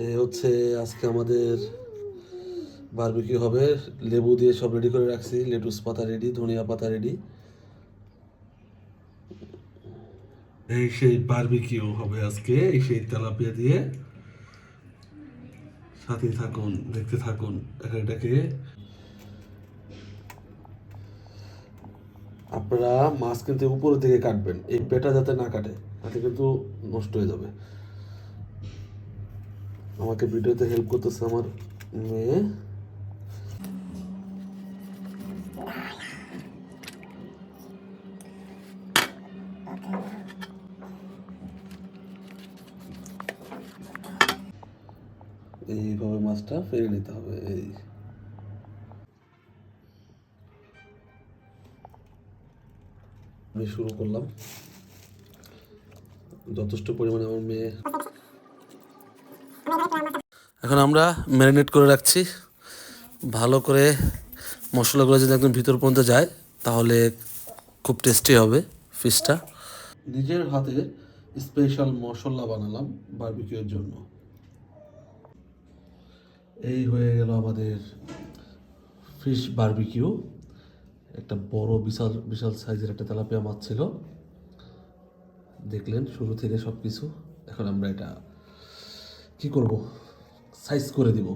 এই হচ্ছে আজকে আমাদের বারবিকিউ হবে। লেবু দিয়ে সব রেডি করে রাখছি, লেটুস পাতা রেডি, ধনিয়া পাতা রেডি। এই সেই বারবিকিউ হবে আজকে, এই সেই তেলাপিয়া দিয়ে। সাথে থাকুন, দেখতে থাকুন এটাকে। আপনারা মাছ কিন্তু উপরের দিকে কাটবেন, এই পেটা যাতে না কাটে, তাতে কিন্তু নষ্ট হয়ে যাবে। আমাকে ভিডিওতে হেল্প করতেছে আমার মেয়ে। এইভাবে মাছটা ফেলে নিতে হবে। এই আমি শুরু করলাম, যথেষ্ট পরিমাণে আমার মেয়ে। এখন আমরা ম্যারিনেট করে রাখছি ভালো করে। মশলাগুলো যদি একদম ভিতর পর্যন্ত যায় তাহলে খুব টেস্টি হবে ফিশটা। নিজের হাতে স্পেশাল মশলা বানালাম বারবিকিউর জন্য। এই হয়ে গেল আমাদের ফিশ বারবিকিউ। একটা বড় বিশাল বিশাল সাইজের একটা তেলাপিয়া মাছ ছিল, দেখলেন শুরু থেকে সব কিছু। এখন আমরা এটা কি করব, সাইজ করে দিব।